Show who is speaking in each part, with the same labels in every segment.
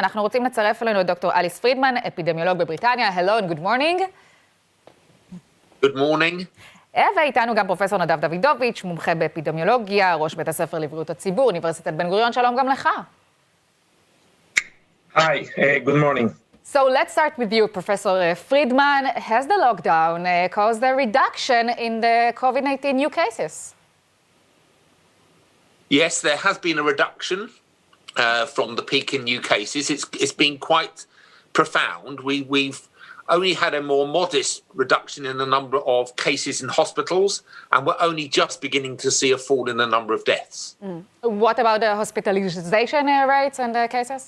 Speaker 1: אנחנו רוצים לצרף אלינו את דוקטור אליס פרידמן, אפידמיולוג בבריטניה. Hello and good morning.
Speaker 2: Good morning.
Speaker 1: ואיתנו גם פרופסור דוידוביץ, מומחה באפידמיולוגיה, ראש בית הספר לבריאות הציבור, אוניברסיטת בן גוריון. שלום גם לך.
Speaker 3: Hi, good morning.
Speaker 1: So let's start with you, Professor Friedman. Has the lockdown caused a reduction in the COVID-19 new cases?
Speaker 2: Yes, there has been a reduction from the peak in new cases. It's been quite profound. We've only had a more modest reduction in the number of cases in hospitals, and we're only just beginning to see a fall in the number of deaths.
Speaker 1: What about the hospitalization rates and cases?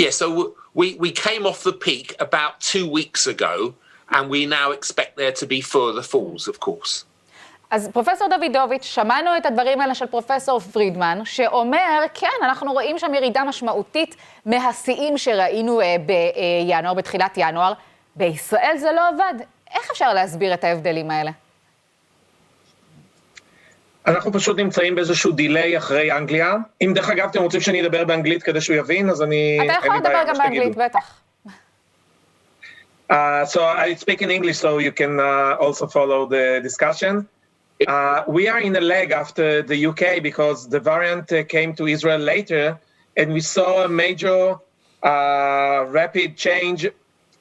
Speaker 2: Yeah, so we came off the peak about 2 weeks ago, and we now expect there to be further falls, of course.
Speaker 1: אז פרופסור דוידוביץ, שמענו את הדברים האלה של פרופסור פרידמן, שאומר, כן, אנחנו רואים שם ירידה משמעותית מהשיאים שראינו בינואר, בתחילת ינואר. בישראל זה לא עובד. איך אפשר להסביר את ההבדלים האלה?
Speaker 3: אנחנו פשוט נמצאים באיזשהו דיליי אחרי אנגליה. אם דרך אגב אתם רוצים שאני אדבר באנגלית כדי שהוא יבין, אז אני...
Speaker 1: אתה יכול לדבר גם באנגלית, בטח.
Speaker 3: So I speak in English so you can also follow the discussion. We are in a lag after the UK because the variant came to Israel later, and we saw a major rapid change.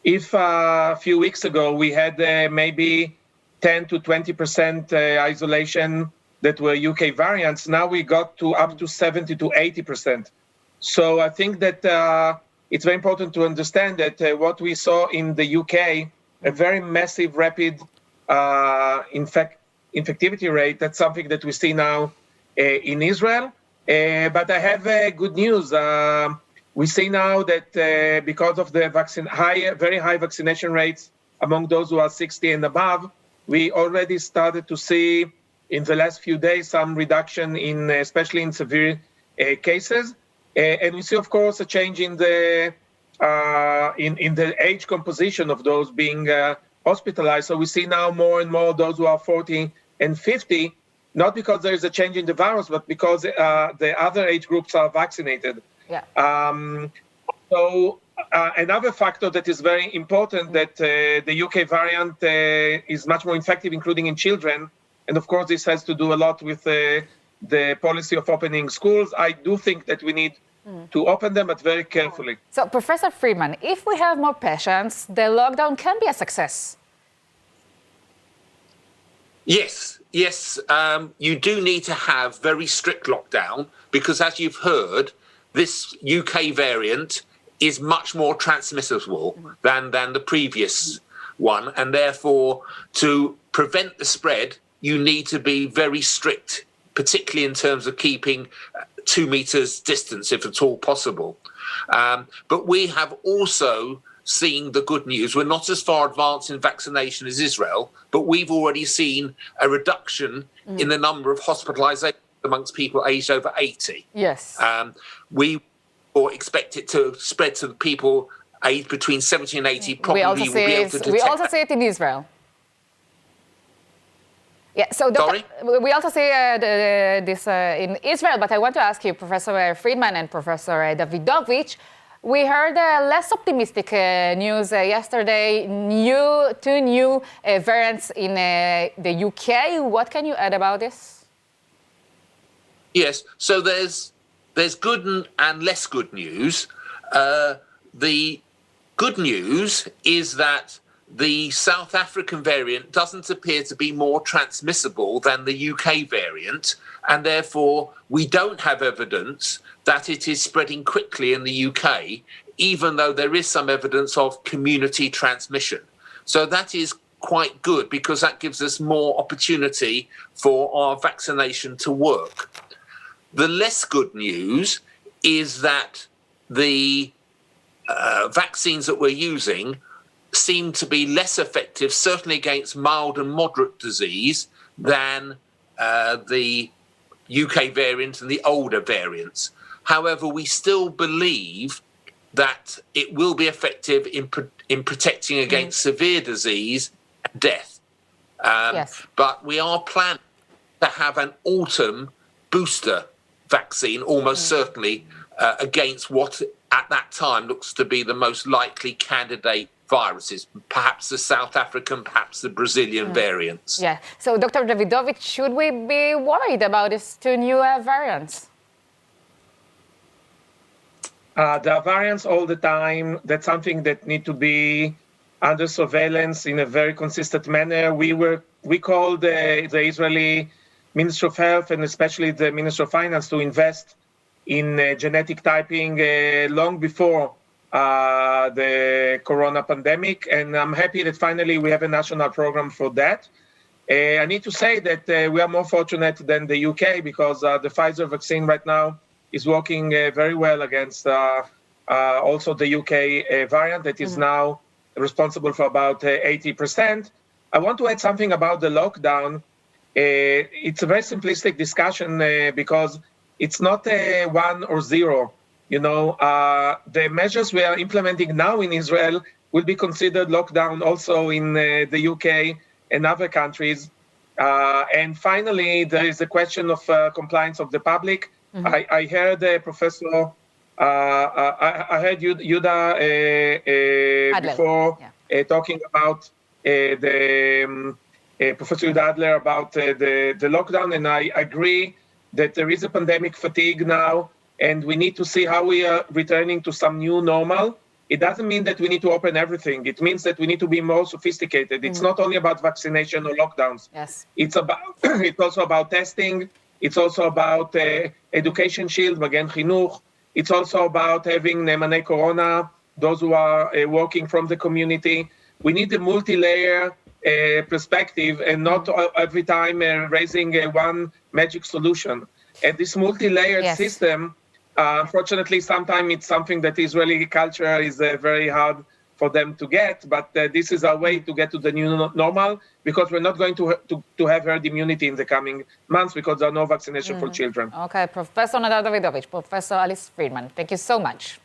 Speaker 3: If a few weeks ago we had maybe 10 to 20% isolation that were UK variants, now we got to up to 70 to 80%. So I think that it's very important to understand that what we saw in the UK, a very massive, rapid infectivity rate, that's something that we see now in Israel. But I have good news. We see now that because of the very high vaccination rates among those who are 60 and above, we already started to see in the last few days some reduction in, especially in severe cases. And we see, of course, a change in the age composition of those being hospitalized. So we see now more and more those who are 40 and 50, not because there is a change in the virus, but because the other age groups are vaccinated.
Speaker 1: Yeah.
Speaker 3: So another factor that is very important that the UK variant is much more infective, including in children. And of course, this has to do a lot with the policy of opening schools. I do think that we need to open them, but very carefully.
Speaker 1: So, Professor Friedman, if we have more patients, the lockdown can be a success.
Speaker 2: Yes. You do need to have very strict lockdown because, as you've heard, this UK variant is much more transmissible than the previous one, and therefore, to prevent the spread, you need to be very strict, particularly in terms of keeping 2 meters distance, if at all possible. But we have also seen the good news. We're not as far advanced in vaccination as Israel, but we've already seen a reduction in the number of hospitalizations amongst people aged over 80.
Speaker 1: Yes.
Speaker 2: We expect it to spread to the people aged between 70 and 80. Probably we'll be able to detect
Speaker 1: we also see it in Israel. Yeah, so we also see this in Israel, but I want to ask you, Professor Friedman and Professor Davidovich, we heard less optimistic news yesterday, two new variants in the UK. What can you add about this?
Speaker 2: Yes, so there's good and less good news. The good news is that the South African variant doesn't appear to be more transmissible than the UK variant, and therefore we don't have evidence that it is spreading quickly in the UK, even though there is some evidence of community transmission. So that is quite good because that gives us more opportunity for our vaccination to work. The less good news is that the vaccines that we're using seem to be less effective, certainly against mild and moderate disease, than the UK variant and the older variants. However, we still believe that it will be effective in protecting against severe disease and death.
Speaker 1: Yes.
Speaker 2: But we are planning to have an autumn booster vaccine almost certainly against what at that time looks to be the most likely candidate viruses, perhaps the South African, perhaps the Brazilian variants.
Speaker 1: Yeah. So, Dr. Dawidowicz, should we be worried about these two new variants?
Speaker 3: There are variants all the time. That's something that need to be under surveillance in a very consistent manner. We called the Israeli Ministry of Health and especially the Ministry of Finance to invest in genetic typing long before the corona pandemic. And I'm happy that finally we have a national program for that. I need to say that we are more fortunate than the UK because the Pfizer vaccine right now is working very well against also the UK variant that is now responsible for about 80%. I want to add something about the lockdown. It's a very simplistic discussion because it's not 1 or 0. You know, the measures we are implementing now in Israel will be considered lockdown also in the UK and other countries. And finally, there is the question of compliance of the public. I heard Professor, I heard Yuda before talking about Professor Yuda Adler about the lockdown, and I agree that there is a pandemic fatigue now, and we need to see how we are returning to some new normal. It doesn't mean that we need to open everything. It means that we need to be more sophisticated. It's not only about vaccination or lockdowns.
Speaker 1: Yes.
Speaker 3: It's also about testing. It's also about education shield, Magen Chinuch. It's also about having Ne'emanei Corona, those who are working from the community. We need a multi-layer perspective and not every time raising one magic solution. And this multi-layered system, unfortunately, sometimes it's something that Israeli culture is very hard for them to get, but this is our way to get to the new normal because we're not going to have herd immunity in the coming months because there are no vaccination for children.
Speaker 1: Okay, Professor Nadav Dawidowicz, Professor Alis Friedman, thank you so much.